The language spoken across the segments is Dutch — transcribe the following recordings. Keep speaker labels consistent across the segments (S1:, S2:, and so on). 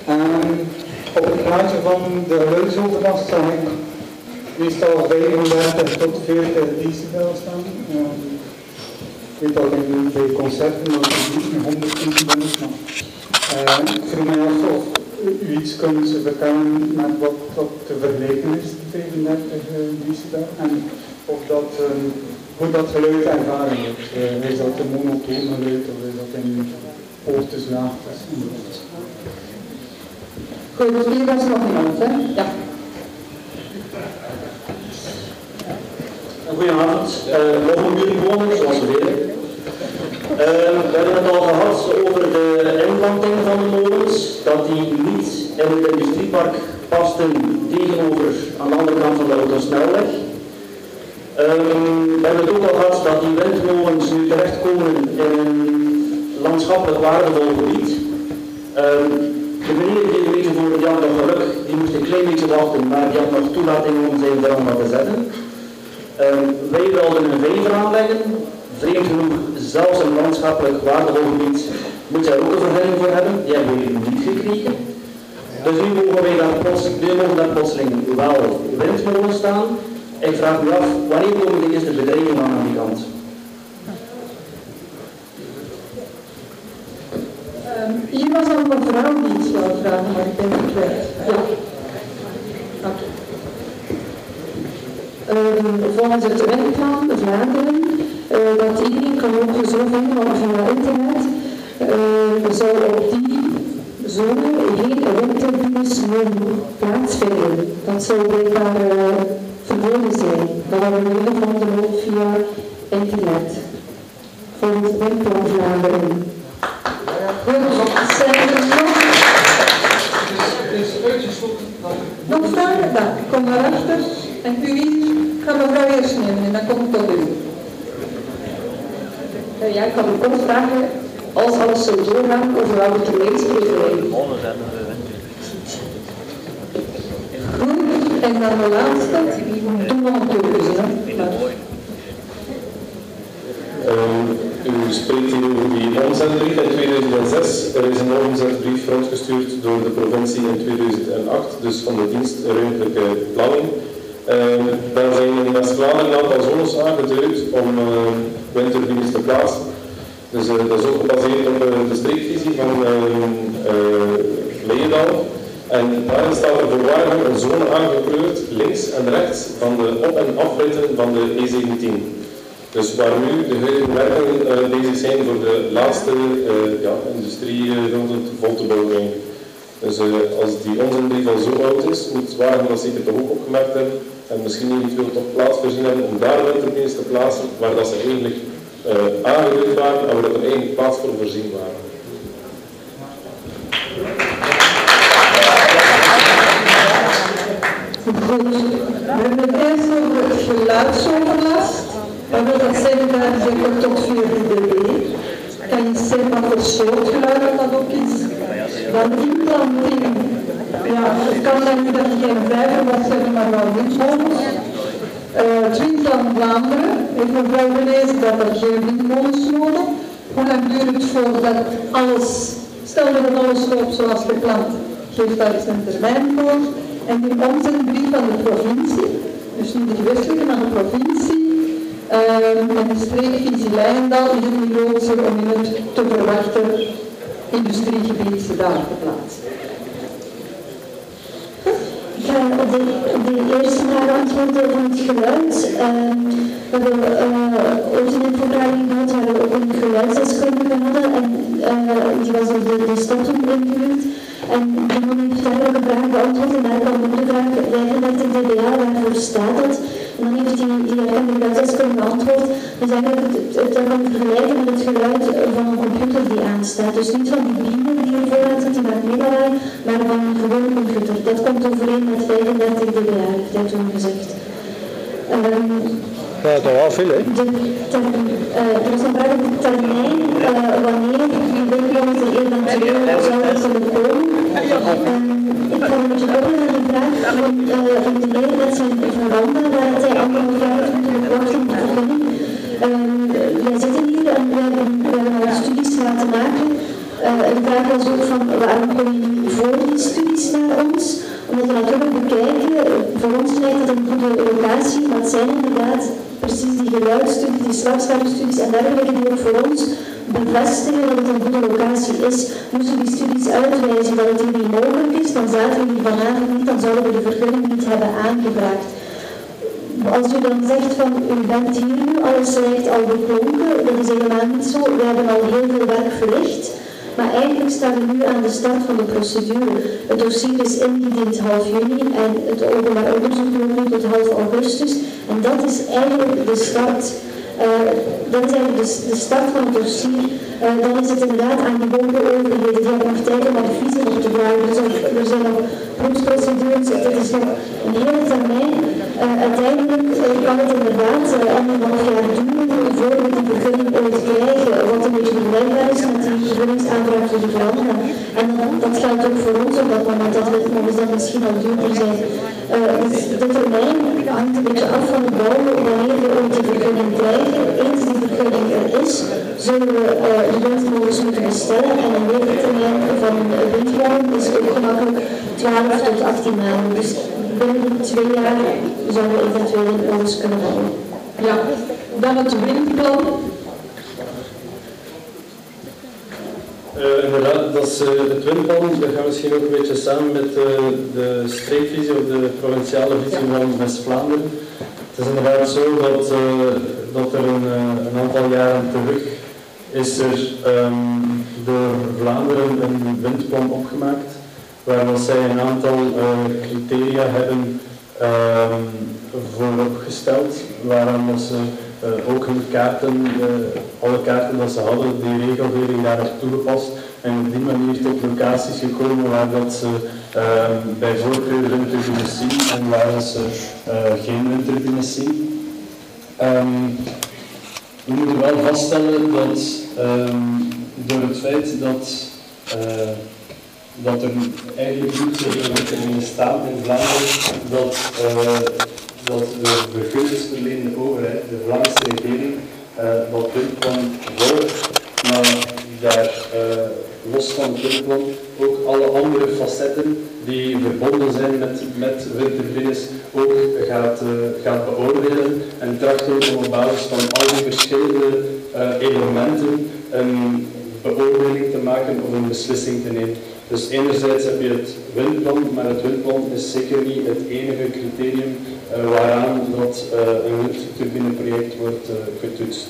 S1: Op het plaatje van de geluidsoverlast zag ik meestal 35 tot 40 decibel staan. Ik weet al bij concerten dat het niet meer 100 decibel is, maar ik vroeg mij af of u iets kunt vertellen met wat te vergelijken is, 35 decibel, en of dat, hoe dat geluid ervaren wordt. Is dat een monotoon geluid of is dat in hoogtes, laagtes?
S2: Goed, hier was nog iemand, hè? Ja.
S3: Goedenavond, nog een buurtbewoner, zoals we weten. We hebben het al gehad over de inplanting van de molens, dat die niet in het industriepark pasten tegenover aan de andere kant van de autosnelweg. We hebben het ook al gehad dat die windmolens nu terechtkomen in een landschappelijk waardevol gebied. De meneer die een beetje voor het jaar nog geluk, die moest een klein beetje wachten, maar die had nog toelating om zijn veranda te zetten. Wij wilden een vijver aanleggen. Vreemd genoeg, zelfs een landschappelijk waardevol gebied moet daar ook een vergunning voor hebben. Die hebben we niet gekregen. Dus nu mogen daar plotseling wel windmolens staan. Ik vraag me af, wanneer komen de eerste bedrijven aan die kant?
S2: Hier was al een vrouw die iets wou vragen, maar ik ben niet weg. Ja. Volgens het wetplan Vlaanderen, dat iedereen kan ook zo vinden via internet, zou op die zone geen windturbines mogen plaatsvinden. Dat zou blijkbaar verboden zijn. Dat hebben we nu gevonden ook via internet. Volgens het wetplan Vlaanderen. Goed, zijn er nog vragen? Dan kom naar achter. En u gaat mevrouw eerst nemen en dan komt het tot u. Ja, ik kan u kort vragen, als alles zou doorgaan, over welke termijn spreken wij? Goed, en dan de laatste, doe nog een keuze.
S4: U spreekt hier over die omzetbrief in 2006. Er is een omzetbrief rondgestuurd door de provincie in 2008, dus van de dienst ruimtelijke planning. Daar zijn in West-Vlaanderen een aantal zones aangeduid om windturbines te plaatsen. Dus dat is ook gebaseerd op de streekvisie van Leeuwendaal. En daarin staat er voor Waregem een zone aangekleurd, links en rechts van de op- en afritten van de E17. Dus waar nu de huidige werken bezig zijn voor de laatste industrie rond het Voltebouwing. Dus als die omzetbrief al zo oud is, moet Waregem dat zeker toch ook opgemerkt hebben en misschien eventueel toch plaats voorzien hebben om daar windturbines te plaatsen waar dat ze eigenlijk aangeduid waren en waar dat er eigenlijk plaats voor voorzien waren.
S2: Goed, we hebben het eerst over het geluidsoverlast. Wat wil dat zeggen dat je tot 4 dB? Kan je zeggen wat voor soort geluid dat ook is? Dan implanting. Ja, het kan dan nu dat je geen vijver mag zeggen, maar wel windmolens. Het Windplan Vlaanderen heeft mevrouw gelezen dat er geen windmolens nodig. Hoe lang duurt het voordat alles, stel dat alles loopt zoals gepland, geeft daar eens een termijn voor. En die omzetbrief van de provincie, dus niet de gewestelijke, maar de provincie, en de streekvisie Leeuwendaal is het niet logischer om in het te verwachten industriegebied daar te plaatsen.
S5: Ik ga op de eerste vraag antwoorden over het geluid. We hebben ooit een infovergadering gehad waar we ook een geluidsdeskundige hadden en die was op de stadtoen ingehuurd. En die man heeft daar ook een vraag beantwoord en daar kwam ook de vraag 35 dBA, waarvoor staat dat? En dan heeft die geluidsdeskundige beantwoord. Dus eigenlijk het kan vergelijken met het geluid van een computer die aanstaat. Dus niet van die beamer die er vooraan zit, die maakt meelawaai, maar van een gewone computer. Dat komt overeen met 35 dBA, heeft hij toen gezegd.
S6: Ja, dat is wel veel, hè?
S5: Er is een vraag op de termijn, wanneer die windmolens er eventueel zouden kunnen komen. Ik ga een beetje over naar de vraag van de meneer met zijn verwanda, waar hij 1,5 jaar moet wachten op de vergunning. Wij zitten hier en we hebben al studies laten maken. De vraag was ook van waarom waarom kom je niet voor die studies naar ons? Omdat we natuurlijk bekijken, voor ons lijkt het een goede locatie, maar het zijn inderdaad precies die geluidsstudies, die slaapschermstudies en dergelijke die ook voor ons bevestigen dat het een goede locatie is. Moesten die studies uitwijzen dat het hier niet mogelijk is, dan zaten we hier vanavond niet, dan zouden we de vergunning niet hebben aangevraagd. Als u dan zegt van, u bent hier nu, alles lijkt al beklonken, dat is helemaal niet zo. We hebben al heel veel werk verricht, maar eigenlijk staan we nu aan de start van de procedure. Het dossier is ingediend half juni en het openbaar onderzoek loopt nu tot half augustus. En dat is eigenlijk de start. Dat is eigenlijk de start van het dossier. Dan is het inderdaad aan die hogere overheden. Die hebben nog tijd om de visie op te vragen. Dus er zijn nog proefprocedures. Het is nog een hele termijn. Uiteindelijk kan het inderdaad 1,5 jaar duren voordat we die vergunning ooit krijgen. Wat een beetje vergelijkbaar is met die vergunningsaanvraag voor de veranderen. En dat geldt ook voor ons op dat moment. Dat wetmogens dan misschien al duurder zijn. Dus de termijn hangt een beetje af van het bouwen wanneer we ooit die vergunning krijgen. Eens die vergunning er is, zullen we de windmolens moeten bestellen en een leeftermijn van windmolen is ook gemakkelijk 12 tot 18 maanden. Dus binnen 2 jaar zouden we eventueel windmolens kunnen bouwen.
S2: Ja, dan het windplan.
S6: Inderdaad, dat is het windplan. Dat gaat misschien ook een beetje samen met de streekvisie of de provinciale visie van West-Vlaanderen. Het is inderdaad zo dat er een aantal jaren terug is er door Vlaanderen een windplan opgemaakt, waar zij een aantal criteria hebben vooropgesteld, waaraan ze ook hun kaarten, alle kaarten dat ze hadden, die regelgeving daarop toegepast en op die manier tot locaties gekomen waar dat ze bij voorkeur windturbines zien en waar ze geen windturbines zien. We moeten wel vaststellen dat door het feit dat er eigenlijk niet zoveel windturbines staan in Vlaanderen, dat de vergunningsverlenende overheid, de Vlaamse regering, dat windplan volgt, maar daar los van het windplan ook alle andere facetten die verbonden zijn met windturbines ook gaat beoordelen en trachten om op basis van al die verschillende elementen een beoordeling te maken of een beslissing te nemen. Dus enerzijds heb je het windplan, maar het windplan is zeker niet het enige criterium waaraan dat een windturbineproject wordt getoetst.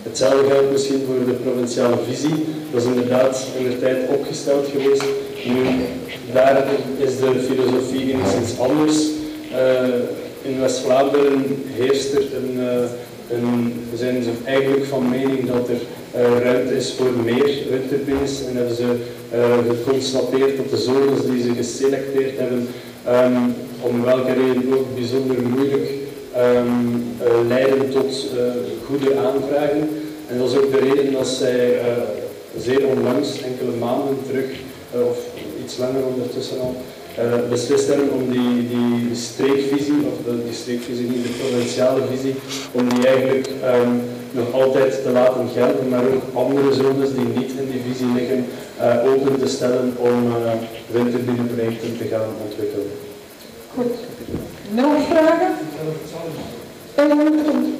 S6: Hetzelfde geldt misschien voor de provinciale visie. Dat is inderdaad in de tijd opgesteld geweest. Nu, daar is de filosofie enigszins anders. In West-Vlaanderen heerst er zijn ze eigenlijk van mening dat er ruimte is voor meer windturbines en hebben ze geconstateerd dat de zones die ze geselecteerd hebben, om welke reden ook bijzonder moeilijk leiden tot goede aanvragen. En dat is ook de reden dat zij zeer onlangs, enkele maanden terug, of iets langer ondertussen al, beslist hebben om die streekvisie, of die streekvisie niet, de provinciale visie, om die eigenlijk nog altijd te laten gelden, maar ook andere zones die niet in die visie liggen, open te stellen om windturbineprojecten te gaan ontwikkelen.
S2: Goed. Nog vragen? En dan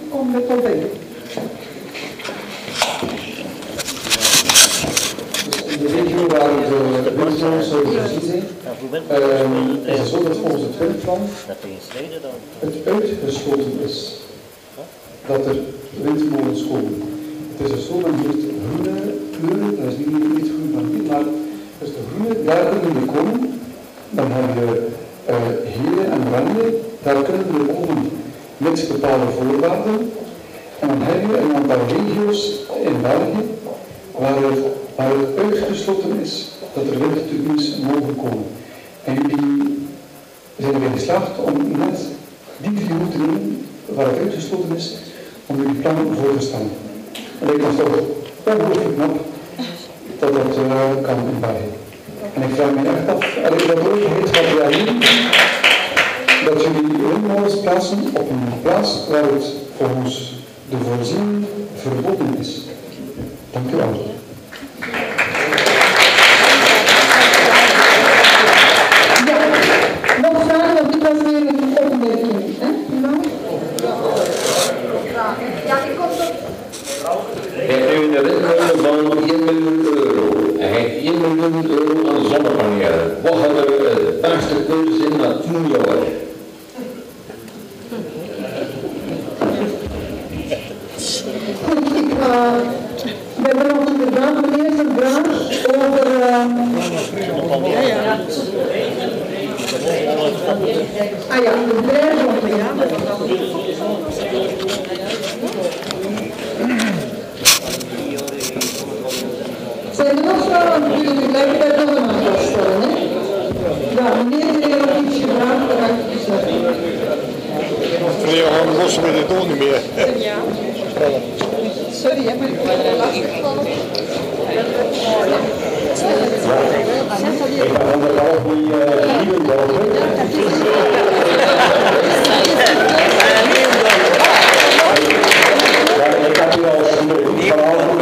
S2: kom met probleem.
S1: In de regio waar de windmolens zo gezien zijn, is het zo dat volgens het windplan het uitgesloten is dat er windmolens komen. Het is dus zo, men heeft groene kleuren, dat is niet groen van dit, maar dus de groene, daar kunnen die komen. Dan heb je gele en oranje, daar kunnen we komen met bepaalde voorwaarden. En dan heb je een aantal regio's in België waar het uitgesloten is dat er windturbines mogen komen. En jullie zijn erin geslaagd om net die 4 te nemen waar het uitgesloten is, om jullie plan voor te stellen. En ik was toch ongelooflijk knap dat dat kan in België. En ik vraag me echt af, dat de overheid gaat reageren dat jullie windmolens plaatsen op een plaats waar het volgens de voorziening verboden is. Dank u wel.
S7: miljoen euro aan zonnepanelen. Wat gaan er de beste keuze in na 10 jaar?
S2: We hebben nog inderdaad een eerste vraag over... Ah ja, de bedrijfsontwikkeling. Zijn er nog vragen? Dan kunnen we tegelijkertijd nog een aantal stellen, hè? Ja, meneer de heer heeft iets gevraagd, dan ga ik het zeggen.
S8: Nee, we lossen we dit ook niet meer.
S2: Ja. Sorry, hè, maar ik heb er lastig van.
S9: Ik ga onderhalf die nieuwe boven. Ik heb hier al vanavond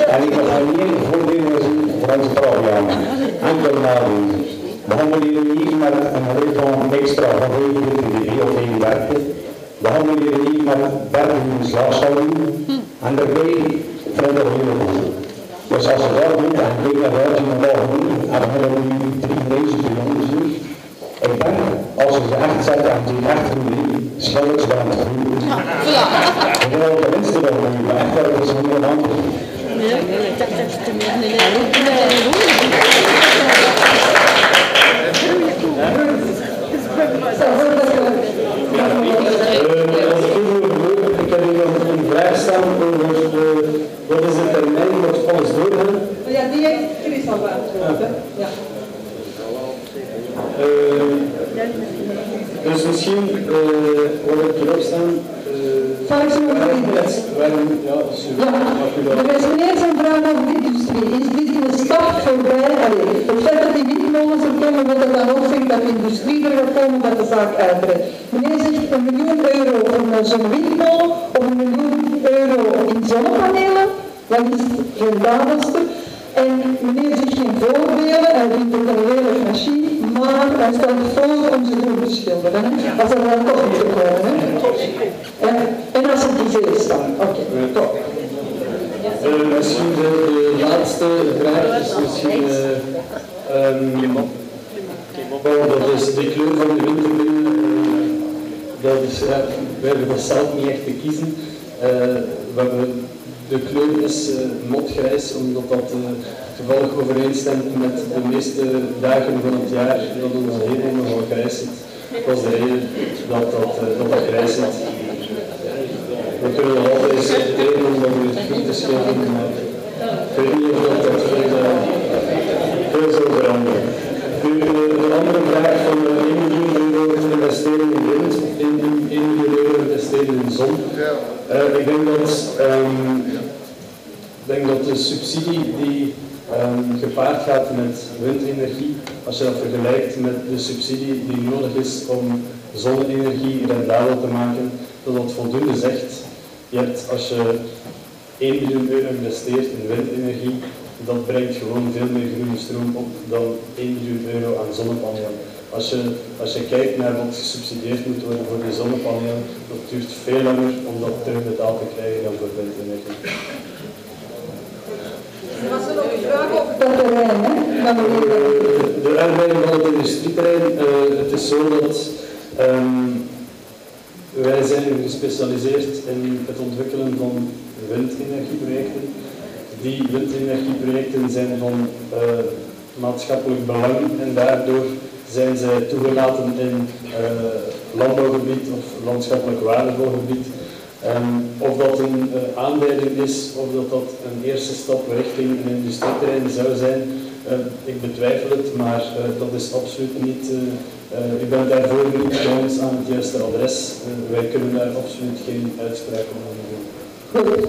S9: en ik ga hier voordelen zien voor onze programma. Enkel nadenken. We handelen hier niet met een rate van extra van 25 dB of 31. We handelen hier niet met 30 uur slaapshouding. En daarbij vinden we heel goed. Dus als we dat doen, en ik naar buiten en dat doen, en dan hebben we nu 3 races bij ons nu. Ik denk, als we ze echt zetten en die echt doen, schilders dan het goed. Ik wil de minste wel doen, maar echt wel, dat is een heel ander.
S3: Ik heb hier nog een vraag staan over wat is de termijn dat alles doorgaan.
S2: Ja, die heeft Chris al beantwoord. Ja.
S3: Dus misschien wat ik hierop staan.
S2: Zal ik zo nog er is meneer zijn vraag over de industrie. Is dit in de stad voorbij? Het feit dat die windmolens er komen, wil dat dan ook zeggen dat de industrie er gaat komen dat de zaak uitbreidt. Meneer zegt €1 miljoen voor zo'n windmolen of €1 miljoen in zonnepanelen. Dat is het rendabelste. En meneer zegt geen voorbeelden, hij vindt het een lelijke machine, maar hij stelt voor om ze goed te schilderen. Als dat dan toch niet gekomen. En als het te veel staat. Oké, top.
S3: Misschien de laatste vraag is misschien dat is de kleur van de windturbine. Dat is, we hebben dat zelf niet echt te kiezen. De kleur is motgrijs, omdat dat toevallig overeenstemt met de meeste dagen van het jaar dat onze hemel nogal grijs zit. Dat is de reden dat grijs zit. We kunnen nog altijd eens teren om dat weer goed te schilderen, maar ik weet niet of dat veel zal veranderen. Nu, de andere vraag van €1 miljoen investeren in wind, €1 miljoen investeren in zon. Ik denk dat de subsidie die gepaard gaat met windenergie, als je dat vergelijkt met de subsidie die nodig is om zonne-energie rendabel te maken, dat dat voldoende zegt. Je hebt, als je €1 miljoen investeert in windenergie, dat brengt gewoon veel meer groene stroom op dan €1 miljoen aan zonnepanelen. Als je kijkt naar wat gesubsidieerd moet worden voor die zonnepanelen, dat duurt veel langer om dat terugbetaald te krijgen dan voor windenergie.
S2: Was er nog een vraag over dat terrein, hè?
S3: De uitbreiding van het industrieterrein, het is zo dat wij zijn gespecialiseerd in het ontwikkelen van windenergieprojecten. Die windenergieprojecten zijn van maatschappelijk belang en daardoor zijn zij toegelaten in landbouwgebied of landschappelijk waardevol gebied. Of dat een aanleiding is of dat een eerste stap richting een industrieterrein zou zijn, ik betwijfel het, maar dat is absoluut niet, u bent daarvoor niet bij ons aan het juiste adres. Wij kunnen daar absoluut geen uitspraak over doen.
S2: Goed.